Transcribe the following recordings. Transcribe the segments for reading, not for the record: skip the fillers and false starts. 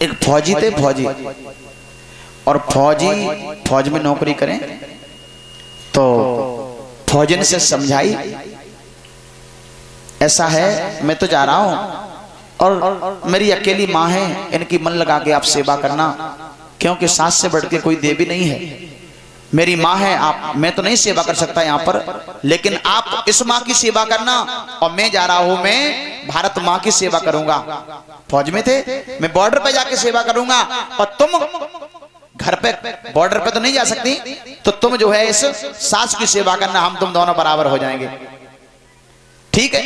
एक फौजी थे, फौजी, और फौजी फौज में नौकरी करें तो फौजन से समझाई, ऐसा है मैं तो जा रहा हूं और मेरी अकेली माँ है, इनकी मन लगा के आप सेवा करना, क्योंकि सास से बढ़ के कोई देवी नहीं है। मेरी माँ है, आप, मैं तो नहीं सेवा कर सकता यहाँ पर, लेकिन आप इस माँ की सेवा करना और मैं जा रहा हूं, मैं भारत माँ की सेवा करूंगा। फौज में थे, मैं बॉर्डर पे जाके सेवा करूंगा और तुम घर पे, बॉर्डर पे तो नहीं जा सकती, तो तुम जो है इस सास की सेवा करना, हम तुम दोनों बराबर हो जाएंगे। ठीक है।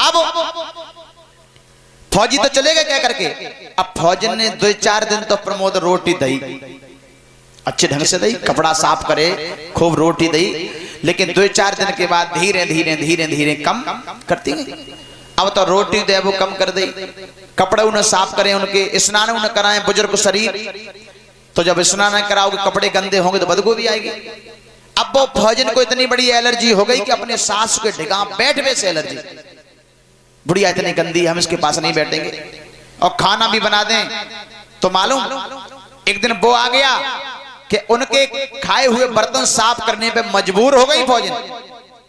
अब फौजी तो चले गए क्या करके। अब फौजन ने 2-4 दिन तो प्रमोद रोटी दई, अच्छे ढंग से दई, कपड़ा साफ करे, खूब रोटी दई, लेकिन 2-4 दिन के बाद धीरे धीरे धीरे धीरे कम करती गई। अब तो रोटी दे वो कम कर दी, कपड़े उन्हें साफ करें, उनके स्नान उन्हें कराएं, बुजुर्ग शरीर, तो जब स्नान कराओगे कपड़े गंदे होंगे तो बदबू भी आएगी। अब वो फौजन को इतनी बड़ी एलर्जी हो गई कि अपने सास के ढिगा बैठने से एलर्जी, बुढ़िया इतनी गंदी, हम इसके पास नहीं बैठेंगे। और खाना भी बना दें तो मालूम, एक दिन वो आ गया कि उनके खाए हुए बर्तन साफ करने पे मजबूर हो गई फौजन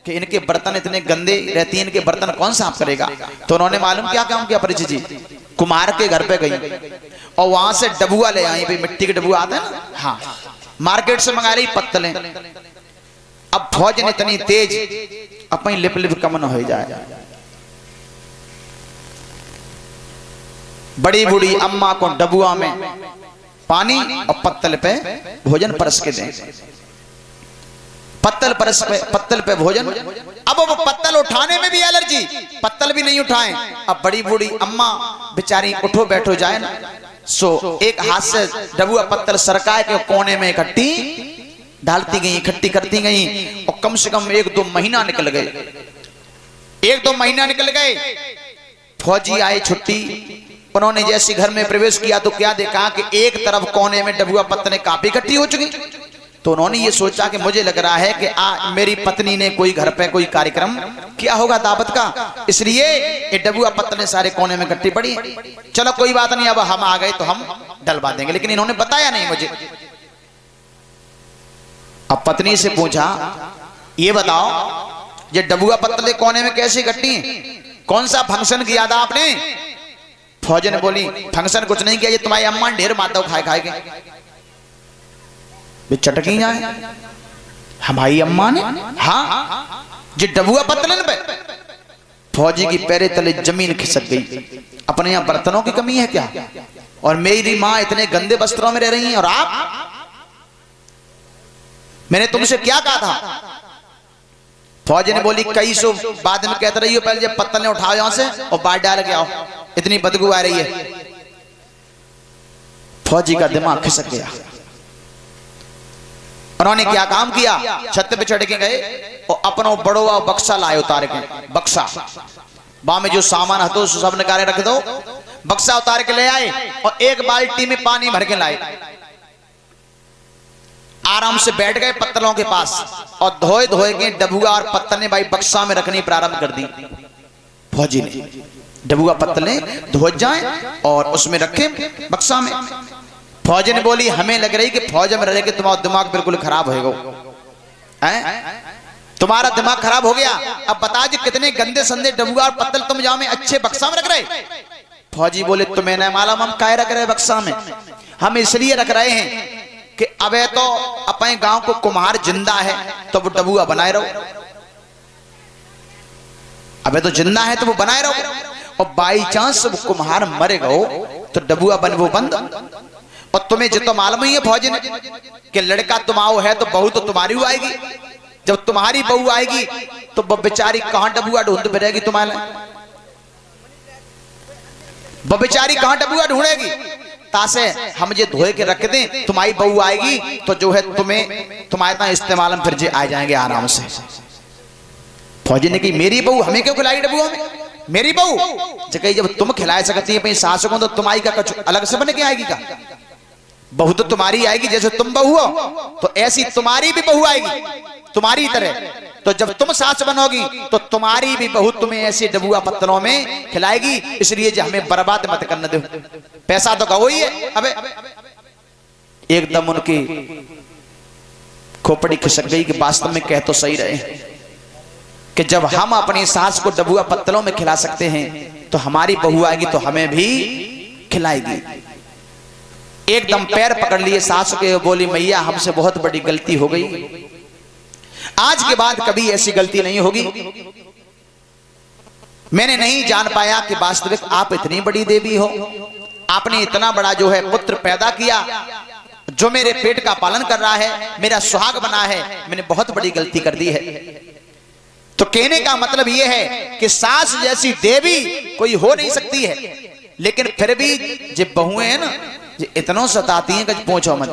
कि इनके बर्तन इतने गंदे रहती हैं, इनके बर्तन कौन साफ करेगा। तो उन्होंने मालूम क्या काम किया, परिचित जी, कुम्हार के घर पे गई और वहां से डबुआ ले आई, भाई मिट्टी के डबुआ आते हैं ना, हाँ, मार्केट से मंगा रही पत्तलें। अब फौजन इतनी तेज, अपनी लिप लिप कम न हो जाए, बड़ी बूढ़ी अम्मा को डबुआ में पानी और पत्तल पे भोजन परस के दें, पत्तल परस पे, पत्तल पे भोजन। अब वो पत्तल उठाने में भी एलर्जी, पत्तल भी नहीं उठाएं। अब बड़ी बूढ़ी अम्मा बेचारी उठो बैठो जाए ना, सो एक हाथ से डबुआ पत्तल सरकाए के कोने में इकट्ठी डालती गई, इकट्ठी करती गई, और कम से कम 1-2 महीना निकल गए, 1-2 महीना निकल गए। फौजी आए छुट्टी, उन्होंने जैसे घर में प्रवेश किया तो क्या देखा कि एक तरफ कोने में डबुआ पत्तलें काफी इकट्ठी हो चुकी। तो उन्होंने ये सोचा कि मुझे लग रहा है कि मेरी पत्नी ने कोई घर पे कोई कार्यक्रम किया होगा दावत का, इसलिए ये डबुआ पत्तलें सारे कोने में इकट्ठी पड़ी। चलो कोई बात नहीं, अब हम आ गए तो हम डलवा देंगे, लेकिन इन्होंने बताया नहीं मुझे। अब पत्नी से पूछा, ये बताओ ये डबुआ पत्तलें कोने में कैसे इकट्ठी हैं, कौन सा फंक्शन किया था आपने। फौजन बोली, फंक्शन कुछ नहीं किया, ये तुम्हारी अम्मा ने ढेर माता खाए खाए के चटकी जाए हमारी अम्मा ने, हाँ ये डबुआ पत्तलन पे। फौजी की पैरे तले जमीन खिसक गई, अपने यहाँ बर्तनों की कमी है क्या, और मेरी माँ इतने गंदे वस्त्रों में रह रही हैं, और आप, मैंने तुमसे क्या कहा था। फौजी ने बोली, कई सौ बाद में कहते रही हो, पहले जब पत्तलें उठाओ यहां से और बाहर डाल के आओ, इतनी बदबू आ रही है। फौजी का दिमाग खिसक गया, उन्होंने क्या काम किया, छत पे चढ़ के गए और अपना बड़ोआ बक्सा लाए, उतार के बक्सा, बा में जो सामान हतो सब निकाले रख दो, बक्सा उतार के ले आए और एक बाल्टी में पानी भर के लाए। आराम से बैठ गए पत्तलों के पास और धोए धोए के डबुआ और पत्तलें भाई बक्सा में रखनी प्रारंभ कर दी। फौजी ने डबुआ पत्तलें धो जाए और उसमें रखे बक्सा में। फौजी ने बोली, हमें लग रही कि फौज में रह के तुम्हारा दिमाग बिल्कुल खराब होगा, तुम्हारा दिमाग खराब हो गया। अब बता जी कितने गंदे संदे डबुआ और पत्तल तुम जाओ में अच्छे बक्सा में रख रहे। फौजी बोले, तुम्हें नहीं मालूम हम काहे रख रहे बक्सा में, हम इसलिए रख रहे हैं कि अबे तो अपने गांव को कुम्हार जिंदा है तो वो डबुआ बनाए रहो, अबे तो जिंदा है तो वो बनाए रहो, और बाई चांस वो कुम्हार मरेगा तो डबुआ बन वो बंद। और तुम्हें जितना मालूम ही है फौजी ने कि लड़का तुम आओ है तो बहू तो तुम्हारी आएगी, जब तुम्हारी बहू आएगी तो वो बेचारी कहां डबुआ ढूंढ फिरेगी, तुम्हारे वो बेचारी कहां डबुआ ढूंढेगी। तासे हम ये धोए के रख दें, तुम्हारी बहू आएगी तो जो है तुम्हें तुम्हारे इतना इस्तेमाल फिर जे आ जाएंगे आराम से। फौजी ने कही, मेरी बहू हमें क्यों खिलाई डबुआ में, मेरी बहू जब तुम खिला सकती है अपनी सास को तो तुम्हारी का कुछ अलग से बन के आएगी का, बहू तो तुम्हारी आएगी, जैसे तुम बहू हो तो ऐसी तुम्हारी भी बहू आएगी तुम्हारी तरह। तो जब तुम सास बनोगी तो तुम्हारी भी बहू तुम्हें ऐसे डबुआ पत्तलों में खिलाएगी। इसलिए जो हमें बर्बाद मत करने दो, पैसा तो गवो ही है। अबे एकदम उनकी खोपड़ी खिसक गई कि वास्तव में कह तो सही रहे कि जब हम अपनी सास को डबुआ पत्तलों में खिला सकते हैं तो हमारी बहू आएगी तो हमें भी खिलाएगी। एकदम पैर पकड़ लिए सास के, बोली मैया हमसे बहुत बड़ी गलती हो गई, आज के बाद कभी ऐसी गलती नहीं होगी। मैंने नहीं जान पाया कि वास्तविक आप इतनी बड़ी देवी हो, आपने इतना बड़ा जो है पुत्र पैदा किया जो मेरे पेट का पालन कर रहा है, मेरा सुहाग बना है, मैंने बहुत बड़ी गलती कर दी है। तो कहने का मतलब यह है कि सास जैसी देवी कोई हो नहीं सकती है, लेकिन फिर भी जो बहुएं हैं ना, इतनों सताती हैं कि पूछो मत।